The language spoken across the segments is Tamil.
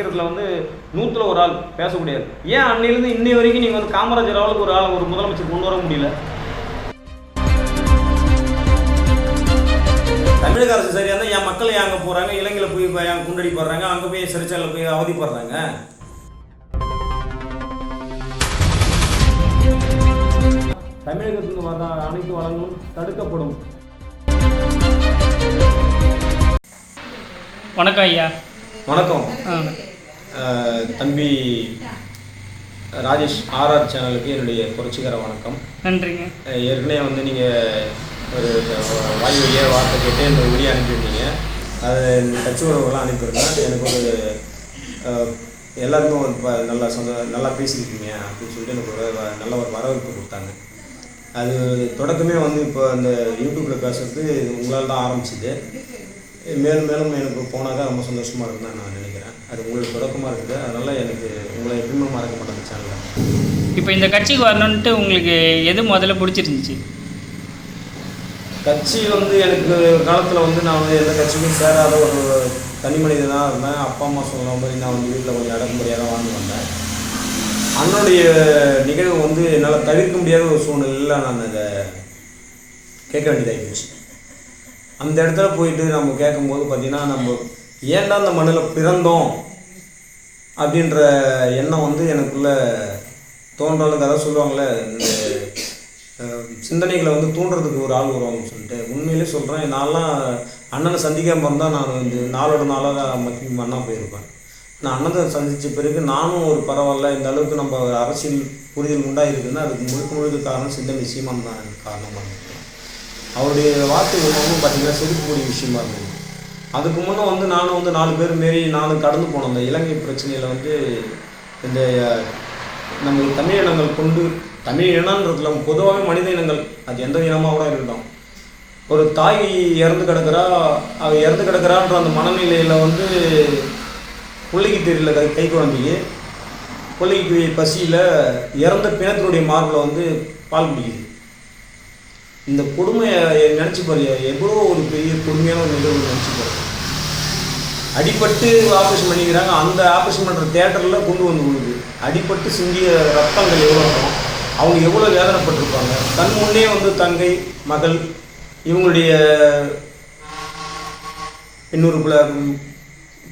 நினைக்கிறதுல வந்து 100ல் ஒரு ஆள் பேசக்கூடியது. ஏன் அன்னையிலேருந்து இன்னை வரைக்கும் நீங்கள் வந்து காமராஜர் அளவுக்கு ஒரு ஆள் ஒரு முதலமைச்சர் கொண்டு வர முடியல? தமிழக அரசு சரியாக இருந்தால் என் மக்கள் அங்கே போகிறாங்க, இலங்கையில் போய் என் குண்டடிப்படுறாங்க, அங்கே போய் சிறைச்சாலையில் போய் அவதிப்படுறாங்க. தமிழகத்துக்கு வர அனைத்து வளங்களும் தடுக்கப்படும். வணக்கம் ஐயா. வணக்கம் தம்பி ராஜேஷ் ஆர்ஆர் சேனலுக்கு என்னுடைய புரட்சிகர வணக்கம். நன்றிங்க. ஏற்கனவே வந்து நீங்கள் ஒரு வாய் வழியாக வார்த்தை கேட்டு இந்த வீடியோ அனுப்பியிருந்தீங்க. அது கட்சி உறவுகள்லாம் அனுப்பியிருந்தேன். எனக்கு ஒரு எல்லாருக்கும் ஒரு நல்லா பேசியிருக்கீங்க அப்படின்னு சொல்லிட்டு எனக்கு ஒரு நல்ல ஒரு வரவேற்பு கொடுத்தாங்க. அது தொடக்கமே வந்து இப்போ அந்த யூடியூப்பில் பேசுகிறது உங்களால் தான் ஆரம்பிச்சிது. மேலும் மேலும் எனக்கு போனாக்கா ரொம்ப சந்தோஷமாக இருக்குன்னு நான் நினைக்கிறேன். அது உங்களுக்கு தொடக்கமாக இருக்குது. அதனால் எனக்கு உங்களை எப்பவுமே மறக்க மாட்டேங்க சேனலில். இப்போ இந்த கட்சிக்கு வரணுன்ட்டு உங்களுக்கு எது முதல்ல பிடிச்சிருந்துச்சு? கட்சி வந்து எனக்கு காலத்தில் வந்து நான் வந்து எந்த கட்சிக்கும் சேராத ஒரு தனி மனிதனாக இருந்தேன். அப்பா அம்மா சொன்ன மாதிரி நான் வந்து வீட்டில் கொஞ்சம் அடக்குமுறையாக தான் வாழ்ந்து வந்தேன். அண்ணனுடைய நிகழ்வு வந்து என்னால் தவிர்க்க முடியாத ஒரு சூழ்நிலையில் நான் அதை கேட்க வேண்டியதாகி போச்சு. அந்த இடத்துல போயிட்டு நம்ம கேட்கும்போது பார்த்திங்கன்னா, நம்ம ஏன்டா அந்த மண்ணில் பிறந்தோம் அப்படின்ற எண்ணம் வந்து எனக்குள்ளே தோன்றளவுக்கு. அதாவது சொல்லுவாங்களே, இந்த சிந்தனைகளை வந்து தூண்டுறதுக்கு ஒரு ஆள் வருவாங்கன்னு சொல்லிட்டு உண்மையிலே சொல்கிறேன். நான்லாம் அண்ணனை சந்திக்காமல் இருந்தால் நான் வந்து நாளோட நாளாக மக்கி மண்ணாக போயிருப்பேன். நான் அண்ணனை சந்தித்த பிறகு நானும் ஒரு பரவாயில்ல, இந்த அளவுக்கு நம்ம அரசியல் புரிதல் உண்டாக இருக்குதுன்னா அதுக்கு முழுக்க காரணம் சிந்தனை சீமான் தான் எனக்கு காரணமாக இருந்தது. அவருடைய வார்த்தை ஒன்றும் பார்த்திங்கன்னா செதுக்கக்கூடிய விஷயமா இருந்தது. அதுக்கு முன்னே வந்து நானும் வந்து 4 பேர் மாரி நானும் கடந்து போனோம். அந்த இலங்கை பிரச்சனையில் வந்து இந்த நம்ம தமிழ் இனங்கள் கொண்டு, தமிழ் இனன்றதுல பொதுவாகவே மனித இனங்கள் அது எந்த இனமாக கூட இருக்கட்டும், ஒரு தாய் இறந்து கிடக்கிறான்ற அந்த மனநிலையில் வந்து பிள்ளைக்கு தெரியல, கை குழந்தைக்கு பிள்ளைக்கு பசியில் இறந்த பிணத்தினுடைய மார்பில் வந்து பால் குடிக்குது. இந்த கொடுமையை நினச்சி பாரு, எவ்வளோ ஒரு பெரிய கொடுமையான ஒரு நிகழ்வு நினச்சி பாரு. அடிப்பட்டு ஆப்ரேஷன் பண்ணிக்கிறாங்க. அந்த ஆப்ரேஷன் பண்ணுற தேட்டரில் கொண்டு வந்து விழுது. அடிப்பட்டு சிந்திய ரத்தங்கள் எவ்வளோ இருக்கும், அவங்க எவ்வளோ வேதனைப்பட்டிருப்பாங்க. தன் முன்னே வந்து தங்கை மகள் இவங்களுடைய இன்னொரு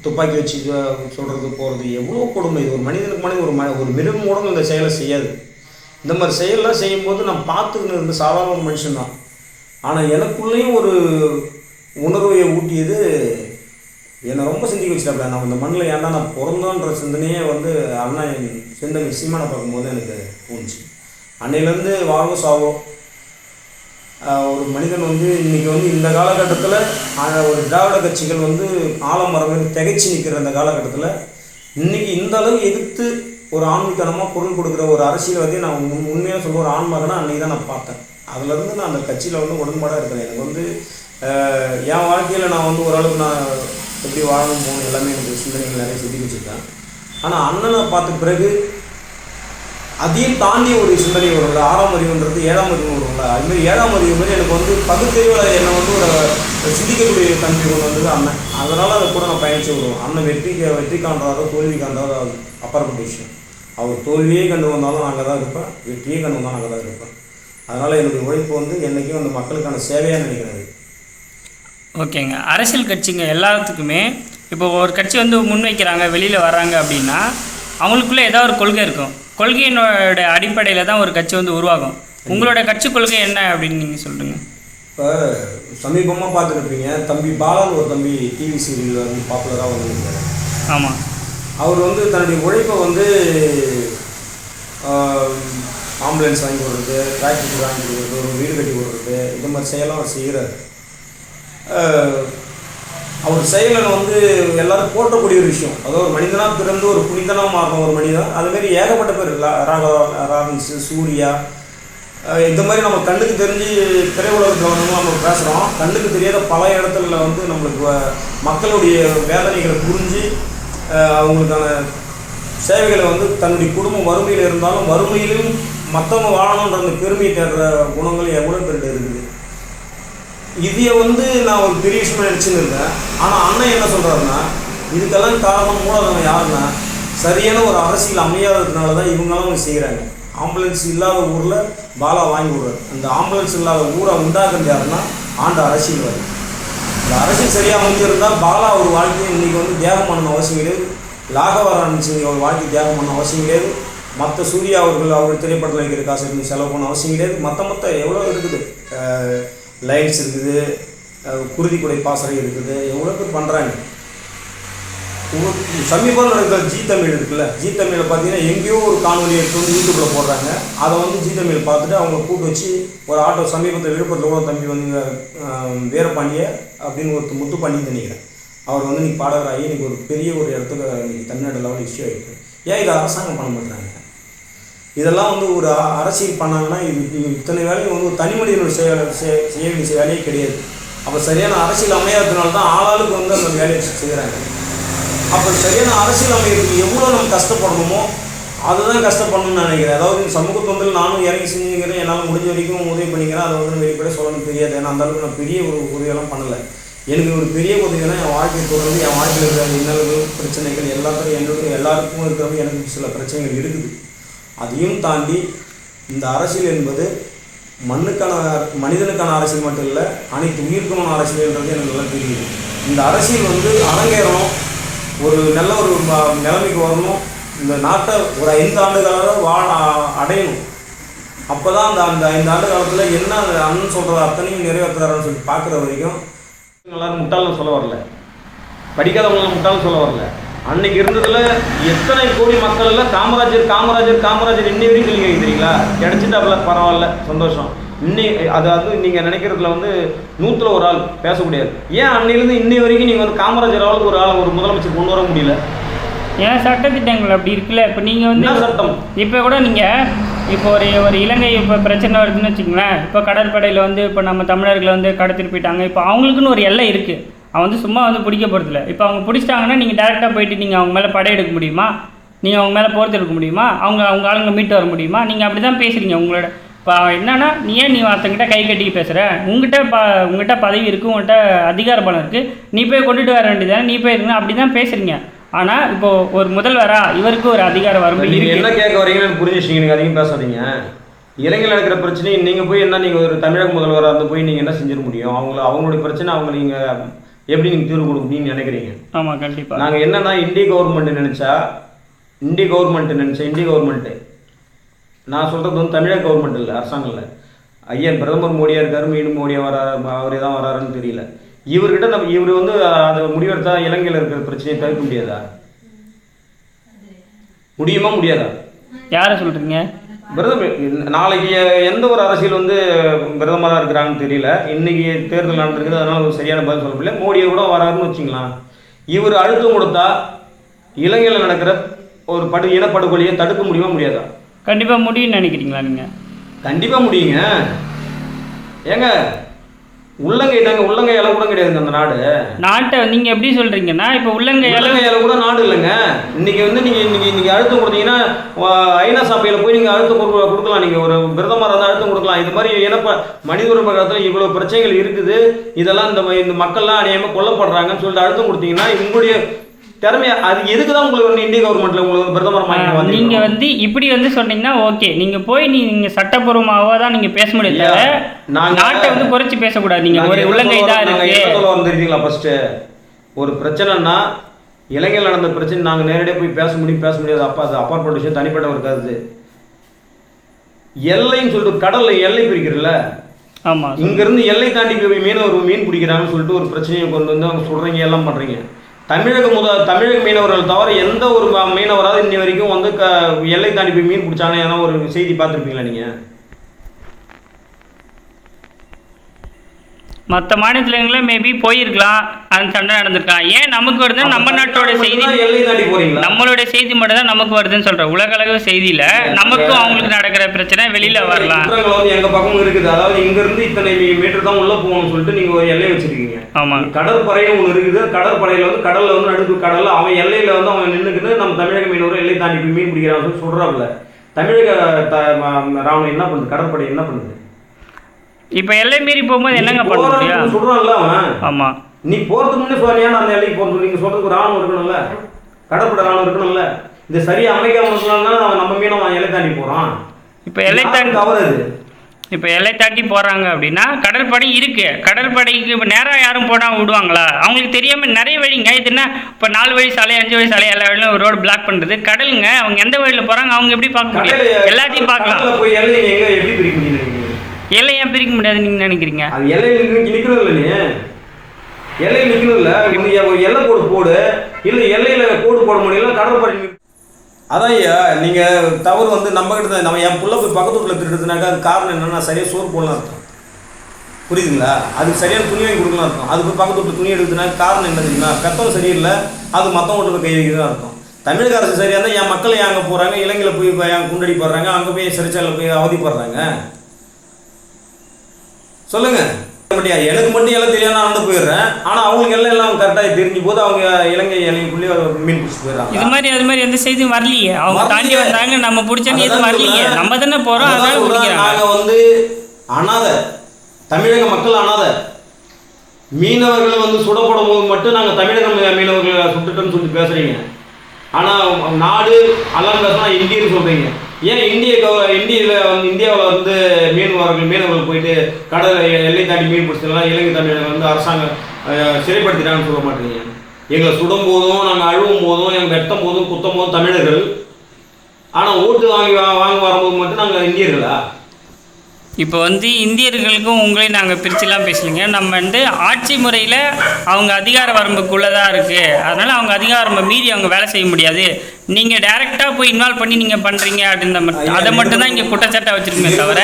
துப்பாக்கி வச்சு சொல்கிறது போகிறது எவ்வளோ கொடுமை. இது ஒரு மனிதனுக்கு ஒரு மிருகம் கூட இந்த செயலை செய்யாது. இந்த மாதிரி செயலெலாம் செய்யும்போது நான் பார்த்துக்கின்னு இருந்த சாதாரண ஒரு மனுஷன்தான். ஆனால் எனக்குள்ளேயும் ஒரு உணர்வை ஊட்டியது என்னை ரொம்ப சிந்திக்க வச்சுட்டாப்ல. நான் இந்த மண்ணில் ஏன்டா நான் பிறந்தோன்ற சிந்தனையே வந்து அண்ணா சிந்தனை சீமானை பார்க்கும்போது எனக்கு தோணுச்சு. அன்னையிலேருந்து வாழவோ சாவோ ஒரு மனிதன் வந்து இன்றைக்கி வந்து இந்த காலகட்டத்தில் ஒரு திராவிட கட்சிகள் வந்து ஆலமரம் திகைச்சு நிற்கிற அந்த காலகட்டத்தில் இன்றைக்கி இந்த அளவு எதிர்த்து ஒரு ஆன்மீகமாக பொருள் கொடுக்குற ஒரு அரசியல்வாதியை நான் உண்மையாக சொல்ல ஒரு ஆன்மகனா அன்றைக்கி தான் நான் பார்த்தேன். அதுலேருந்து நான் அந்த கட்சியில் வந்து உடன்பாடாக இருக்கிறேன். எனக்கு வந்து என் வாழ்க்கையில் நான் வந்து ஓரளவுக்கு நான் எப்படி வாழணும் போகணும் எல்லாமே எனக்கு சிந்தனைகள் நிறைய சிந்திக்க வச்சுருக்கேன். ஆனால் அண்ணனை பார்த்த பிறகு அதையும் தாண்டி ஒரு சிந்தனை வரும்ல, 6ஆம் அறிவுன்றது 7ஆம் அறிவு வரும்ல, அதுமாதிரி 7ஆம் அறிவு மாதிரி எனக்கு வந்து பகுத்தறிவில் என்னை வந்து ஒரு சிந்திக்கக்கூடிய தன்மை கொண்டு வந்தது அண்ணன். அதனால் அதை கூட நான் பயணிச்சு வருவோம். அண்ணன் வெற்றி காண்றாரோ தோல்வி காண்றாரோ அது அப்பாற்பட்ட விஷயம். அவர் தோல்வியே கண்டு வந்தாலும் நான் அங்கே தான் இருப்பேன், வெற்றியே கண்டு வந்தாலும் அங்கே தான் இருப்பேன். அதனால் என்னுடைய உழைப்பு வந்து என்றைக்கும் அந்த மக்களுக்கான சேவையாக நினைக்கிறது. ஓகேங்க. அரசியல் கட்சிங்க எல்லாத்துக்குமே இப்போ ஒரு கட்சி வந்து முன்வைக்கிறாங்க, வெளியில் வராங்க அப்படின்னா அவங்களுக்குள்ளே ஏதாவது ஒரு கொள்கை இருக்கும். கொள்கையினோட அடிப்படையில் தான் ஒரு கட்சி வந்து உருவாகும். உங்களோட கட்சி கொள்கை என்ன அப்படின்னு நீங்கள் சொல்லுங்கள். இப்போ சமீபமாக பார்த்துருப்பீங்க, தம்பி பாலான்னு ஒரு தம்பி டிவி சீரியலில் வந்து பாப்புலராக வந்துருக்காரு. ஆமாம். அவர் வந்து தன்னுடைய உழைப்பை வந்து ஆம்புலன்ஸ் வாங்கி கொடுக்குறது, டிராக்டர் வாங்கி கொடுக்குறது, ஒரு வீடு கட்டி கொடுக்குறது, இந்த மாதிரி செயலாம் அவர் செய்கிறார். அவர் செயலை வந்து எல்லோரும் போற்றக்கூடிய ஒரு விஷயம். அதாவது ஒரு மனிதனாக பிறந்து ஒரு புனிதனாக மாறின ஒரு மனிதன். அதுமாரி ஏகப்பட்ட பேர் ராபின்ஸு, சூர்யா, இந்த மாதிரி நம்ம கண்ணுக்கு தெரிஞ்சு திரையுலகத்தில் வந்து நம்ம பேசுகிறோம். கண்ணுக்கு தெரியாத பல இடத்துல வந்து நம்மளுக்கு மக்களுடைய வேதனைகளை புரிஞ்சு அவங்களுக்கான சேவைகளை வந்து தன்னுடைய குடும்பம் வறுமையில் இருந்தாலும் வறுமையிலும் மற்றவங்க வாழணுன்ற அந்த பெருமையை தேடுற குணங்கள் எவ்வளோ பேர்கிட்ட இருக்குது. இதையை வந்து நான் ஒரு பெரிய விஷயமாக நினச்சின்னு இருக்கேன். ஆனால் அண்ணன் என்ன சொல்கிறாருன்னா, இதுக்கெல்லாம் காரணம் மூலதனம் யாருன்னா சரியான ஒரு அரசியல் அமையாததுனால தான் இவங்களாம் செய்கிறாங்க. ஆம்புலன்ஸ் இல்லாத ஊரில் பாலா வாங்கி விடுறாரு. அந்த ஆம்புலன்ஸ் இல்லாத ஊரை உண்டாக்குறது யாருன்னா ஆண்ட அரசியல்வாதி. இந்த அரசியல் சரியாக அமைஞ்சிருந்தால் பாலா ஒரு வாழ்க்கையை இன்றைக்கி தியாகம் பண்ணணும் அவசியம் கிடையாது. லாகவரான் சிங் ஒரு வாழ்க்கை தியாகம் பண்ண அவசியம் கிடையாது. மற்ற சூர்யா அவர் திரைப்படத்தில் வைக்கிற காசு இருந்து செலவு பண்ண அவசியம் கிடையாது. மற்ற எவ்வளோ இருக்குது, லைன்ஸ் இருக்குது, குருதிக்குடை பாசறை இருக்குது, எவ்வளோ பேர் பண்ணுறாங்க. சமீபத்தில் நடக்கிற ஜி தமிழ் இருக்குல்ல, ஜி தமிழில் பார்த்தீங்கன்னா எங்கேயோ ஒரு காணொலி எடுத்து யூடியூப்பில் போடுறாங்க. அதை ஜி தமிழ் பார்த்துட்டு அவங்க கூட்டு வச்சு ஒரு ஆட்டோ சமீபத்தில் விழுப்புரத்தில் கூட தம்பி வீரபாண்டிய அப்படின்னு ஒரு முத்துப்பாண்டின்னு நினைக்கிறேன். அவர் இன்றைக்கி பாடகராகி இன்றைக்கி ஒரு பெரிய ஒரு இடத்துல இன்றைக்கி தமிழ்நாடு லெவலில் இஷ்யூ ஆகிருக்கு. ஏன் இதை அரசாங்கம் பண்ண மாட்டாங்க? இதெல்லாம் ஒரு அரசியல் பண்ணாங்கன்னா இது இத்தனை வேலையும் ஒரு தனி மனிதனோட செய்ய வேண்டிய வேலையே கிடையாது. அப்போ சரியான அரசியல் அமையாததுனால தான் ஆளாளுக்கு அந்த வேலையை செய்கிறாங்க. அப்போ சரியான அரசியல் அமைகிறதுக்கு எவ்வளோ நம்ம கஷ்டப்படணுமோ அதுதான் கஷ்டப்படணும்னு நினைக்கிறேன். அதாவது சமூக தொண்டில் நானும் இறங்கி செஞ்சுக்கிறேன், என்னால் முடிஞ்ச வரைக்கும் உதவி பண்ணிக்கிறேன். அதை வெளிப்பட சொல்லணும் தெரியாது. ஏன்னா அந்தளவுக்கு நான் பெரிய ஒரு உதவியெல்லாம் பண்ணலை. எனக்கு ஒரு பெரிய உதவினா என் வாழ்க்கையை தொடர்ந்து என் வாழ்க்கையில் இருக்கிற இன்னல்கள் பிரச்சனைகள் எல்லாருக்கும் இருக்கிறவங்க எனக்கு சில பிரச்சனைகள் இருக்குது. அதையும் தாண்டி இந்த அரசியல் என்பது மனிதனுக்கான அரசியல் மட்டும் இல்லை, அனைத்து உயிர்க்குமான அரசியல்ன்றது எனக்கு நல்லா தெரியுது. இந்த அரசியல் அரங்கேறணும், ஒரு நல்ல ஒரு நிலைமைக்கு வரணும், இந்த நாட்டை ஒரு 5 ஆண்டு காலம் அடையணும். அப்போ தான் அந்த 5 ஆண்டு காலத்தில் என்ன அண்ணன் சொல்கிறது அத்தனையும் நிறைவேற்றுறாருன்னு சொல்லி பார்க்குற வரைக்கும் எல்லாரும் முட்டாள்னு சொல்ல வரல, படிக்காதவங்களாம் முட்டாள்னு சொல்ல வரல. அன்னைக்கு இருந்ததில் எத்தனை கோடி மக்கள் எல்லாம் காமராஜர் இன்னி வரைக்கும் நீங்கள் கேட்குறீங்களா? கிடைச்சிட்டாப்புல, பரவாயில்ல, சந்தோஷம். அதாவது நீங்கள் நினைக்கிறதுல 100ல் ஒரு ஆள் பேச முடியாது. ஏன் அன்னையிலேருந்து இன்னி வரைக்கும் நீங்கள் காமராஜர் ஆளுக்கு ஒரு முதலமைச்சர் கொண்டு வர முடியல? ஏன் சட்டத்திட்டங்கள் அப்படி இருக்குல்ல. இப்போ நீங்கள் சட்டம் இப்போ கூட நீங்கள் இப்போ ஒரு இலங்கை இப்போ பிரச்சனை வருதுன்னு வச்சுங்களேன். இப்போ கடற்படையில் இப்போ நம்ம தமிழர்களை கடத்திட்டு போயிட்டாங்க. இப்போ அவங்களுக்குன்னு ஒரு எல்லை இருக்குது. அவன் சும்மா பிடிக்க போகிறதில்ல. இப்போ அவங்க பிடிச்சிட்டாங்கன்னா நீங்கள் டேரெக்டாக போயிட்டு நீங்கள் அவங்க மேலே படையெடுக்க முடியுமா? நீங்கள் அவங்க மேலே போர் எடுக்க முடியுமா? அவங்க ஆளுங்களை மீட்டு வர முடியுமா? நீங்கள் அப்படி தான் பேசுகிறீங்க. உங்களோட இப்போ என்னன்னா நீ ஒருத்தங்கிட்ட கை கட்டிக்கு பேசுகிற, உங்கள்கிட்ட பதவி இருக்குது, உங்கள்கிட்ட அதிகார பலம் இருக்குது, நீ போய் கொண்டுட்டு வர வேண்டியதானே, நீ போய் இருக்கணும், அப்படி தான் பேசுகிறீங்க. ஆனால் இப்போது ஒரு முதல்வரா இவருக்கு ஒரு அதிகார வரம்பு. நீங்கள் என்ன கேட்க வரீங்கன்னு புரிஞ்சுச்சிங்க. நீங்கள் அதிகம் பேசாதீங்க. இலங்கையில் நடக்கிற பிரச்சனையை நீங்கள் போய் நீங்கள் ஒரு தமிழக முதல்வராக இருந்து போய் நீங்கள் என்ன செஞ்சிட முடியும்? அவங்களுடைய பிரச்சனை நீங்கள் எப்படி நீங்கள் தீர்வு கொடுக்க முடியும்னு நினைக்கிறீங்க? ஆமாம், கண்டிப்பாக. நாங்கள் என்னன்னா இந்திய கவர்மெண்ட்டு நான் சொல்கிறது தமிழக கவர்மெண்ட் இல்லை, அரசாங்கம் இல்லை. ஐயா பிரதமர் மோடியாக இருக்கார், மீண்டும் மோடியாக வராரு, அவரே தான் வராருன்னு தெரியல. இவர்கிட்ட இவர் அதை முடிவெடுத்தா இலங்கையில் இருக்கிற பிரச்சனையை தவிர்க்க முடியாதா? முடியுமா முடியாதா? யாரை சொல்கிறீங்க? பிரதமர் நாளைக்கு எந்த ஒரு அரசியல் பிரதமராக இருக்கிறாங்கன்னு தெரியல. இன்னைக்கு தேர்தல் நடந்திருக்குது, அதனால ஒரு சரியான பதில் சொல்ல முடியல. மோடியை கூட வராருன்னு வச்சுக்கலாம். இவர் அழுத்தம் கொடுத்தா இலங்கையில் நடக்கிற ஒரு இனப்படுகொலையை தடுக்க முடியுமா முடியாதா? கண்டிப்பாக முடியும்னு நினைக்கிறீங்களா நீங்கள்? கண்டிப்பாக முடியுங்க. ஏங்க உள்ளங்கை தாங்க, உள்ளங்கை இலை கூட கிடையாதுங்க அந்த நாட்டை நீங்கள் எப்படி சொல்கிறீங்கன்னா இப்போ உள்ளங்கை இலை கூட நாடு இல்லைங்க. இன்னைக்கு நீங்கள் அழுத்தம் கொடுத்தீங்கன்னா ஐநா சபையில் போய் நீங்கள் அழுத்தம் கொடுக்கலாம். நீங்கள் ஒரு பிரதமராக இருந்தால் அழுத்தம் கொடுக்கலாம். இது மாதிரி மனித உரிமை காலத்தில் இவ்வளோ பிரச்சனைகள் இருக்குது, இதெல்லாம் இந்த மக்கள்லாம் அநியாயமாக கொல்லப்படுறாங்கன்னு சொல்லிட்டு அழுத்தம் கொடுத்தீங்கன்னா உங்களுடைய திறமையா அது எதுக்கு தான் உங்களுக்கு இந்திய கவர்மெண்ட்ல உங்களுக்கு பிரதமர் நீங்க இப்படி சொன்னீங்கன்னா ஓகே, நீங்க போய் நீங்க சட்டப்பூர்வமாக தான் நீங்க பேச முடியாது. நாட்டை குறைச்சி பேசக்கூடாது. நீங்க ஒரு உள்ளங்கை தான் இருக்கு வந்துருக்கீங்களா? ஃபர்ஸ்ட் ஒரு பிரச்சனைனா இலங்கையில் நடந்த பிரச்சனை நாங்கள் நேரடியாக போய் பேச முடியாது. அப்போ அது அப்பாற்பட்ட விஷயம், தனிப்பட்ட ஒரு கருத்து. எல்லைன்னு சொல்லிட்டு கடல்ல எல்லை பிரிக்கிறல்ல, ஆமா, இங்கிருந்து எல்லை தாண்டி போய் மீன் பிடிக்கிறாங்கன்னு சொல்லிட்டு ஒரு பிரச்சனையை கொண்டு அவங்க சொல்றீங்க, எல்லாம் பண்றீங்க. தமிழக மீனவர்கள் தவிர எந்த ஒரு மீனவராவது இன்னி வரைக்கும் எல்லை தாண்டி போய் மீன் பிடிச்சாங்க ஏன்னா ஒரு செய்தி பார்த்துருப்பீங்களா நீங்கள்? மற்ற மாநிலங்களே மேபி போயிருக்கலாம், அந்த சண்டை நடந்திருக்கலாம். ஏன் நமக்கு வருது? நம்ம நாட்டோட செய்தி, நம்மளோட செய்தி மட்டும் தான் நமக்கு வருதுன்னு சொல்கிறேன். உலகளவு செய்தியில் நமக்கும் அவங்களுக்கு நடக்கிற பிரச்சனை வெளியில் வரலாம். எங்கள் பக்கம் இருக்குது. அதாவது இங்கேருந்து இத்தனை மீட்டர் தான் உள்ளே போகணும்னு சொல்லிட்டு நீங்கள் ஒரு எல்லை வச்சுருக்கீங்க. ஆமாம், கடற்படையும் ஒன்று இருக்குது. கடற்படையில் கடலில் நடுப்பு கடலில் அவன் எல்லையில் அவன் நின்றுக்கிட்டு நம்ம தமிழக மீனவர் எல்லை தாண்டி போய் மீன் பிடிக்கிறான்னு சொல்கிறாப்புல. தமிழக ராணுவம் என்ன பண்ணுது? கடற்படை என்ன பண்ணுது? இப்போ எல்லை மீறி போகும்போது என்னங்க பண்ண முடியும்? சொல்கிறான்ல அவன். ஆமாம், நீ போகிறதுக்கு முன்னே சொல்லியான அந்த எல்லைக்கு போகிறது நீங்கள் சொல்கிறதுக்கு ஒரு ஆணவம் இருக்கணும்ல, கடற்படை ஆணவம் இருக்கணும்ல. இந்த சரியாக அமைக்காம இருக்கணும்னா நம்ம மீனவன் எல்லை தாண்டி போகிறான். இப்போ எல்லை தாண்டி தவறு. இப்போ எல்லை தாண்டி போகிறாங்க அப்படின்னா கடற்படை இருக்குது, கடற்படைக்கு இப்போ நேராக யாரும் போனால் விடுவாங்களா? அவங்களுக்கு தெரியாமல் நிறைய வழிங்க. இது என்ன இப்போ 4 வழி சாலை 5 வழி சாலை எல்லா வழியிலும் ஒரு ரோடு பிளாக் பண்ணுறது கடலுங்க. அவங்க எந்த வழியில் போகிறாங்க அவங்க எப்படி பார்க்க முடியும்? எல்லாத்தையும் பார்க்கலாம். போய் எல்லை எங்கே எப்படி பிரிக்க முடியும்? எல்லை ஏன் பிரிக்க முடியாதுன்னு நீங்கள் நினைக்கிறீங்க? அது எல்லையில் நிற்கிறது இல்லை, நீ எல்லையில் நிற்கிறது இல்லை. எல்லை கோடு போடு, இல்லை எல்லையில் கோடு போட முடியல கடற்படை. அதான் ஐயா நீங்கள் தவறு வந்து நம்மக்கிட்ட தான். நம்ம என் புள்ள போய் பக்கத்து வீட்டில் திருடுறதுனாக்கா அது காரணம் என்னென்னா சரியாக சோறு போடலாம் இருக்கும், புரியுதுங்களா? அதுக்கு சரியான துணி வாங்கி கொடுக்கலாம் இருக்கும். அது போய் பக்கத்து வீட்டில் துணி எடுக்கிறதுனால காரணம் என்ன தெரியுமா? பெத்தவங்க சரியில்லை, அது மற்றவங்க வீட்டில் கை வைக்கிறதா இருக்கும். தமிழக அரசு சரியாக இருந்தால் என் மக்கள் அங்கே போகிறாங்க, இலங்கையில் போய் என் குண்டடி போடுறாங்க, அங்கே போய் சிறைச்சாலையில் போய் அவதிப்படுறாங்க. சொல்லுங்கள். எனக்கு மட்டும் எல்லாம் தெரியாது, நான் வந்து போயிடுறேன். ஆனால் அவங்களுக்கு எல்லாம் கரெக்டாக தெரிஞ்சு போது அவங்க இலங்கை எல்லைக்குள்ளேயே மீன் பிடிச்சி போயிடறாங்க. இது மாதிரி அது மாதிரி எந்த செய்தியும் வரலையே. அவங்க தாண்டி வந்தாங்க, நம்ம பிடிச்சது எதுவும் வரலையே. நம்ம தானே போகிறோம். நாங்கள் வந்து அனாதை, தமிழக மக்கள் அனாதை. மீனவர்கள் வந்து சுடப்படும் போது மட்டும் நாங்கள் தமிழக மீனவர்களை சுட்டுட்டோன்னு சொல்லி பேசுகிறீங்க. ஆனால் நாடு எல்லாம் பேசுனா இந்தியன்னு சொல்கிறீங்க. ஏன் இந்தியாவில் வந்து இந்தியாவில் வந்து மீனவர்கள் போயிட்டு கடல் எல்லை தாண்டி மீன் பிடிச்சதுலாம் இலங்கை தமிழர்கள் வந்து அரசாங்கம் சிறைப்படுத்திட்டாங்கன்னு சொல்ல மாட்டேங்க? எங்களை சுடும் போதும் நாங்கள் அழுவும் போதும் எங்கள் வெட்டும் போதும் குத்தும் போதும் தமிழர்கள். ஆனால் ஓட்டு வாங்கி வரும்போது மட்டும் நாங்கள் இந்தியர்களா? இப்போ வந்து இந்தியர்களுக்கும் உங்களையும் நாங்கள் பிரிச்சுலாம் பேசலைங்க. நம்ம வந்து ஆட்சி முறையில் அவங்க அதிகார வரம்புக்குள்ளே தான் இருக்குது. அதனால் அவங்க அதிகார வரம்பை மீறி அவங்க வேலை செய்ய முடியாது. நீங்கள் டைரெக்டாக போய் இன்வால்வ் பண்ணி நீங்கள் பண்ணுறீங்க அப்படின்னு அதை மட்டும்தான் இங்கே குற்றச்சாட்டை வச்சுருக்கேன் தவிர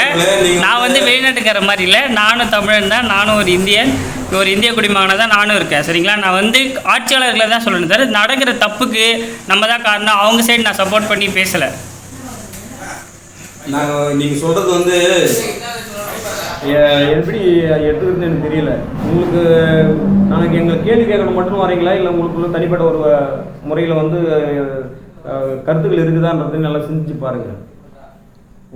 நான் வந்து வெளிநாட்டுக்கார மாதிரி இல்லை. நானும் தமிழன் தான், நானும் ஒரு இந்தியன், ஒரு இந்திய குடிமகனாக தான் நானும் இருக்கேன். சரிங்களா? நான் வந்து ஆட்சியாளர்களை தான் சொல்லணும் தவிர நடக்கிற தப்புக்கு நம்ம தான் காரணம் அவங்க சைடு நான் சப்போர்ட் பண்ணி பேசலை. நீங்கள் சொல்கிறது வந்து எப்படி எடுத்துக்கிறது எனக்கு தெரியல. உங்களுக்கு நாளைக்கு எங்களை கேள்வி கேட்கணும் மட்டும் வரீங்களா, இல்லை உங்களுக்குள்ள தனிப்பட்ட ஒரு முறையில் வந்து கருத்துக்கள் இருக்குதான்றது நல்லா சிந்திச்சு பாருங்கள்.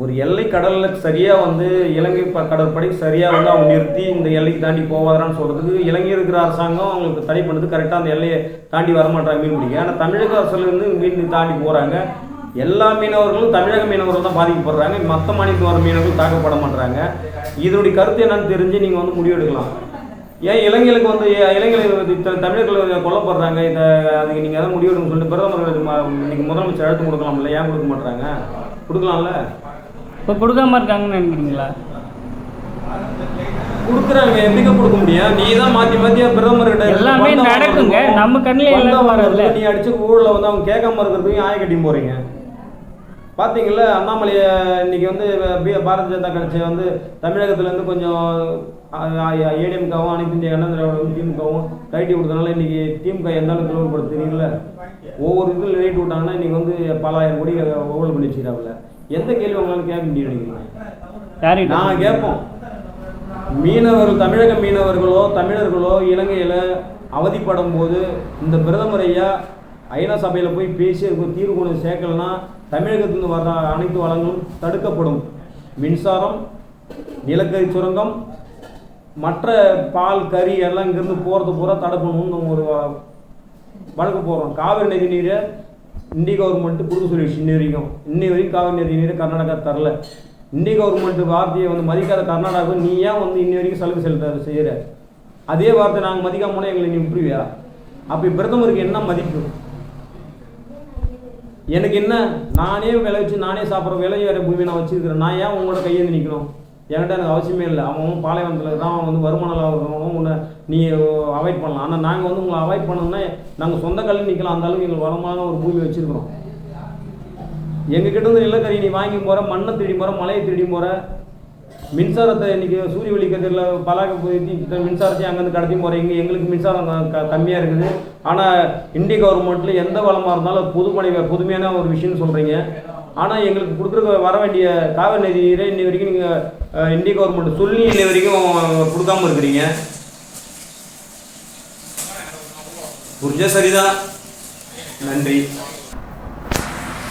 ஒரு எல்லை கடலில் சரியாக வந்து இலங்கை கடற்படை சரியாக வந்து அவங்க நிறுத்தி இந்த எல்லைக்கு தாண்டி போவாதான்னு சொல்கிறதுக்கு இலங்கை இருக்கிற அரசாங்கம் அவங்களுக்கு தடை பண்ணுறது கரெக்டாக அந்த எல்லையை தாண்டி வரமாட்டாங்க மீன் பிடிக்க. ஆனால் தமிழக அரசுலேருந்து மீன் தாண்டி போகிறாங்க. எல்லா மீனவர்களும் தமிழக மீனவர்கள் தான் பாதிக்கப்படுறாங்க, மற்ற மாநிலத்தில் வர மீனவர்கள் தாக்கப்பட மாட்டாங்க. இதனுடைய கருத்து என்னன்னு தெரிஞ்சு நீங்கள் வந்து முடிவு எடுக்கலாம். ஏன் இளைஞர்களுக்கு வந்து இளைஞர்கள் தமிழர்கள் கொல்லப்படுறாங்க, இதை அதுக்கு நீங்கள் எதாவது முடிவு எடுக்கணும்னு சொல்லிட்டு பிரதமர் இன்னைக்கு முதலமைச்சர் அழுத்தம் கொடுக்கலாம்ல? ஏன் கொடுக்க மாட்டாங்க? கொடுக்கலாம்ல. இப்போ கொடுக்காம இருக்காங்கன்னு நினைக்கிறீங்களா? கொடுக்குறாங்க. எப்படிங்க கொடுக்க முடியும்? நீ தான் மாற்றி மாற்றி பிரதமர்கிட்ட எல்லாமே நடக்குங்க, நம்ம கண்ணில் எல்லாம் வரல. நீ அடிச்சு ஊழல வந்து அவங்க கேட்காம இருக்கிறதுக்கு ஆய கட்டி போகிறீங்க. பார்த்தீங்களா? அண்ணாமலையை இன்றைக்கி வந்து பாரதிய ஜனதா கட்சி வந்து தமிழகத்துலேருந்து கொஞ்சம் ஏடிஎம்காவும் அனைத்து இந்திய அண்ணா திராவிட திமுகவும் கைட்டி கொடுத்தனால இன்றைக்கி திமுக எந்த அளவுக்கு ஊழல்படுத்த தெரியல. ஒவ்வொரு இதில் ரைட்டு விட்டாங்கன்னா இன்றைக்கி வந்து பல ஆயிரம் கோடி ஊழல் பண்ணி வச்சுக்கிறாங்கல்ல. எந்த கேள்வி உங்களால் கேட்க முடியும் நினைக்கிறீங்க? நாங்கள் கேட்போம். மீனவர்கள் தமிழக மீனவர்களோ தமிழர்களோ இலங்கையில் அவதிப்படும் போது இந்த பிரதமர் ஐயா ஐநா சபையில் போய் பேசி அதுக்கு தீர்வு கொண்டு சேர்க்கலன்னா தமிழகத்திலிருந்து வர அனைத்து வளங்களும் தடுக்கப்படும். மின்சாரம், நிலக்கரி சுரங்கம், மற்ற பால் கறி எல்லாம் இங்கேருந்து போகிறது பூரா தடுக்கணும்னு நம்ம ஒரு வழக்கு போகிறோம். காவிரி நதி நீரை இந்திய கவர்மெண்ட்டு கொடுக்க சொல்லிடுச்சு. இன்னி வரைக்கும் காவிரி நதி நீரை கர்நாடகா தரல. இந்திய கவர்மெண்ட் வார்த்தையை வந்து மதிக்காத கர்நாடகா நீ ஏன் வந்து இன்னி வரைக்கும் சலுகை செய்கிற? அதே வார்த்தை நாங்கள் மதிக்காம எங்களை நீ விட்டுருவியா? அப்போ பிரதமருக்கு என்ன மதிப்பு? எனக்கு என்ன? நானே விளைவிச்சு நானே சாப்பிட்ற விலை வேறு பூமி நான் வச்சுருக்கிறேன். நான் ஏன் உங்களோட கையேந்து நிற்கணும்? என்கிட்ட எனக்கு அவசியமே இல்லை. அவன் பாலைவனத்தில் தான் அவன் வந்து வருமானம் இருக்கிறவங்க உன்னை நீ அவாய்ட் பண்ணலாம். ஆனால் நாங்கள் வந்து உங்களை அவாய்ட் பண்ணோம்னா நாங்கள் சொந்த கல்வி நிற்கலாம். அந்த அளவுக்கு எங்களுக்கு வளமான ஒரு பூமி வச்சுருக்கிறோம். எங்ககிட்ட வந்து நிலக்கரி நீ வாங்கி போகிற, மண்ணை திருடி போகிற, மலையை திருடி போகிற, மின்சாரத்தை இன்றைக்கி சூரிய ஒளிக்கதிரில் பலாக்க போயிட்டு மின்சாரத்தையும் அங்கேருந்து கடத்தி போகிறீங்க. எங்களுக்கு மின்சாரம் கம்மியாக இருக்குது. ஆனால் இந்திய கவர்மெண்ட்டில் எந்த வளமாக இருந்தாலும் புதுமையான ஒரு விஷயம்னு சொல்கிறீங்க. ஆனால் எங்களுக்கு கொடுக்குற வர வேண்டிய காவிரி நதி நீரை இன்னி வரைக்கும் நீங்கள் இந்திய கவர்மெண்ட் சொல்லி இன்னி வரைக்கும் கொடுக்காமல் இருக்கிறீங்க. புரிஞ்சா சரிதான். நன்றி.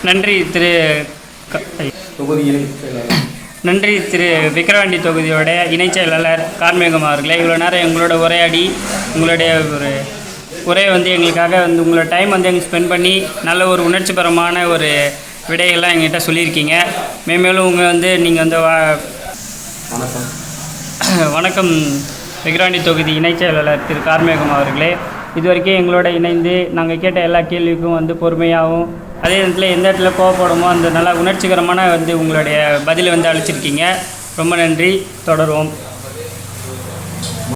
நன்றி திரு தொகுதி இணைச் செயலாளர். நன்றி திரு விக்கிரவாண்டி தொகுதியோட இணைச் செயலாளர் கார்மேகம் அவர்களே. இவ்வளோ நேரம் எங்களோட உரையாடி உங்களுடைய ஒரு உரையை வந்து எங்களுக்காக வந்து உங்களோட டைம் வந்து எங்களுக்கு ஸ்பெண்ட் பண்ணி நல்ல ஒரு உணர்ச்சிபரமான ஒரு விடையெல்லாம் எங்கள்கிட்ட சொல்லியிருக்கீங்க. மேலும் உங்கள் வந்து நீங்கள் வந்து வணக்கம். வணக்கம் வெகிராண்டி தொகுதி இணைச் செயலாளர் திரு கார்மேகம் அவர்களே. இதுவரைக்கும் எங்களோட இணைந்து நாங்கள் கேட்ட எல்லா கேள்விக்கும் வந்து பொறுமையாகவும் அதே நேரத்தில் எந்த இடத்துல கோவப்படமோ அந்த நல்லா உணர்ச்சிகரமான வந்து உங்களுடைய பதிலை வந்து அளிச்சிருக்கீங்க. ரொம்ப நன்றி. தொடருவோம்.